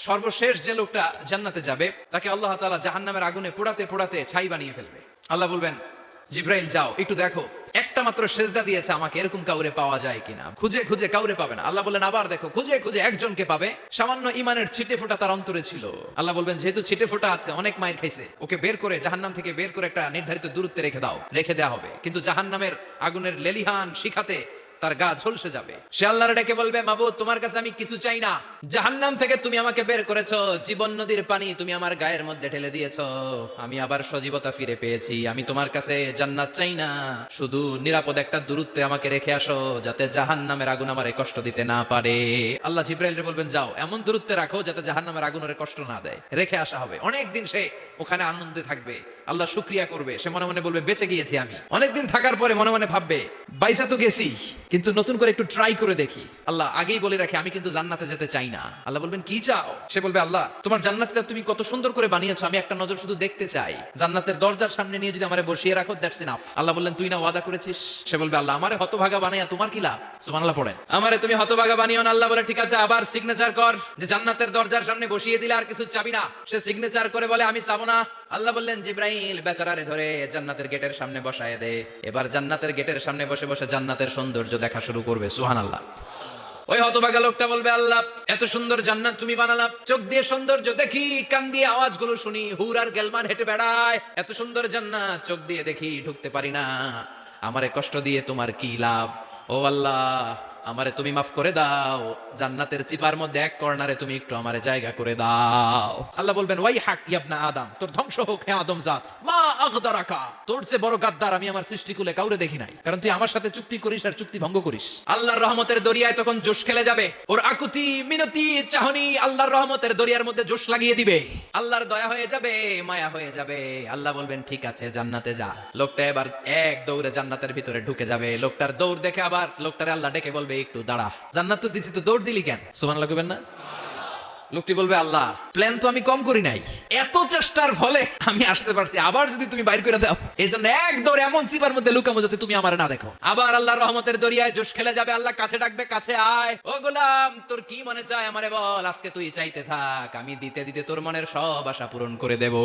সর্বশেষ যে লোকটা জান্নাতে যাবে তাকে আল্লাহ তাআলা জাহান্নামের আগুনে পোড়াতে পোড়াতে ছাই বানিয়ে ফেলবে। আল্লাহ বলবেন, জিব্রাইল যাও একটু দেখো একটা মাত্র সেজদা দিয়েছে আমাকে, এরকম কাউরে পাওয়া যায় কিনা। খুঁজে খুঁজে কাউরে পাবে না। আল্লাহ বললেন আবার দেখো, খুঁজে খুঁজে একজনকে পাবে, সামান্য ইমানের ছিটে ফোঁটা তার অন্তরে ছিল। আল্লাহ বলবেন যেহেতু ছিটে ফোঁটা আছে, অনেক মায়ের খাইছে, ওকে বের করে জাহান্নাম থেকে বের করে একটা নির্ধারিত দূরত্বে রেখে দাও, রেখে দেওয়া হবে। কিন্তু জাহান্নামের আগুনের লেলিহান শিখাতে তার গা ঝলসে যাবে। সে আল্লাহর ডেকে বলবে, মাবুদ তোমার কাছে আমি কিছু চাই না, জাহান্নাম থেকে তুমি আমাকে বের করেছো, জীবন নদীর পানি তুমি আমার গায়ের মধ্যে ঢেলে দিয়েছো, আমি আবার সজীবতা ফিরে পেয়েছি, আমি তোমার কাছে জান্নাত চাই না, শুধু নিরাপদ একটা দূরত্বে আমাকে রেখে আসো যাতে জাহান্নামের আগুন আমারে কষ্ট দিতে না পারে। আল্লাহ জিব্রাইলকে বলবেন যাও এমন দূরত্বে রাখো যাতে জাহান্নামের আগুন ওরে কষ্ট না দেয়। রেখে আসা হবে। অনেকদিন সে ওখানে আনন্দে থাকবে, আল্লাহ শুকরিয়া করবে, সে মনে মনে বলবে বেঁচে গিয়েছি আমি। অনেকদিন থাকার পরে মনে মনে ভাববে বাইসা তো গেছি, কিন্তু নতুন করে একটু ট্রাই করে দেখি। আল্লাহ আগেই বলে রাখে আমি কিন্তু জান্নাতে যেতে চাই না। আল্লাহ বলবেন কি চাও? সে বলবে আল্লাহ তোমার জান্নাতটা তুমি কত সুন্দর করে বানিয়েছো, আমি একটা নজর শুধু দেখতে চাই, জান্নাতের দরজার সামনে নিয়ে যদি আমারে বসিয়ে রাখো দ্যাটস ইনাফ। আল্লাহ বললেন তুই না ওয়াদা করেছিস। সে বলবে আল্লাহ আমারে হতভাগা বানাইয়া তোমার কি লাভ? সুবহানাল্লাহ পড়ে, আমারে তুমি হতভাগা বানিও না। আল্লাহ বলে ঠিক আছে, আবার সিগনেচার কর যে জান্নাতের দরজার সামনে বসিয়ে দিলে আর কিছু চাবি না। সে সিগনেচার করে বলে আমি চাবো না। আল্লাহ বললেন জিব্রাইল বেচারারে ধরে জান্নাতের গেটের সামনে বসায় দে, এবার জান্নাতের গেটের সামনে বসে বসে জান্নাতের সৌন্দর্য দেখা শুরু করবে। সুবহানাল্লাহ। ওই হতভাগা লোকটা বলবে আল্লাহ এত সুন্দর জান্নাত তুমি বানালা, চোখ দিয়ে সৌন্দর্য দেখি, কান দিয়ে আওয়াজগুলো শুনি, হুর আর গেলমান হেঁটে বেড়ায়, এত সুন্দর জান্নাত চোখ দিয়ে দেখি ঢুকতে পারি না, আমারে কষ্ট দিয়ে তোমার কি লাভ? ও আল্লাহ আমারে তুমি মাফ করে দাও, জান্নাতের চিপার মধ্যে এক কর্নারে তুমি একটু আমারে জায়গা করে দাও। আল্লাহ বলবেন ওয়াই হাক ইবনা আদম, তোর ধ্বংস হোক হে আদম জাত, মা আগদারাকা, তোর চেয়ে বড় গাদ্দার আমি আমার সৃষ্টিকুলে কাউরে দেখি নাই, কারণ তুই আমার সাথে চুক্তি করিস আর চুক্তি ভঙ্গ করিস। আল্লাহর রহমতের দরিয়ায় তখন জোশ খেলে যাবে, ওর আকুতি মিনতি চাহনি আল্লাহর রহমতের দরিয়ার মধ্যে জোশ লাগিয়ে দিবে, আল্লাহর দয়া হয়ে যাবে, মায়া হয়ে যাবে। আল্লাহ বলবেন ঠিক আছে জান্নাতে যা। লোকটা এবার এক দৌড়ে জান্নাতের ভিতরে ঢুকে যাবে। লোকটার দৌড় দেখে আবার লোকটারে আল্লাহ ডেকে বলবে একটু দাঁড়া, জান্নাত তো দিছি তো দৌড় দিলি কেন? সুবহানাল্লাহ কইবেন না? লোকটি বলবে আল্লাহ প্ল্যান তো আমি কম করি নাই, এত চেষ্টার ফলে আমি আসতে পারছি, আবার যদি তুমি বাইর করে দাও, এই জন্য এক দৌড়ে এমন চিপার মধ্যে লুকামো যাতে তুমি আমার না দেখো। আবার আল্লাহর রহমতের দরিয়ায় জোশ খেলে যাবে। আল্লাহ কাছে ডাকবে, কাছে আয়, ও গোলাম তোর কি মনে চায় আমারে বল, আজকে তুই চাইতে থাক, আমি দিতে দিতে তোর মনের সব আশা পূরণ করে দেব।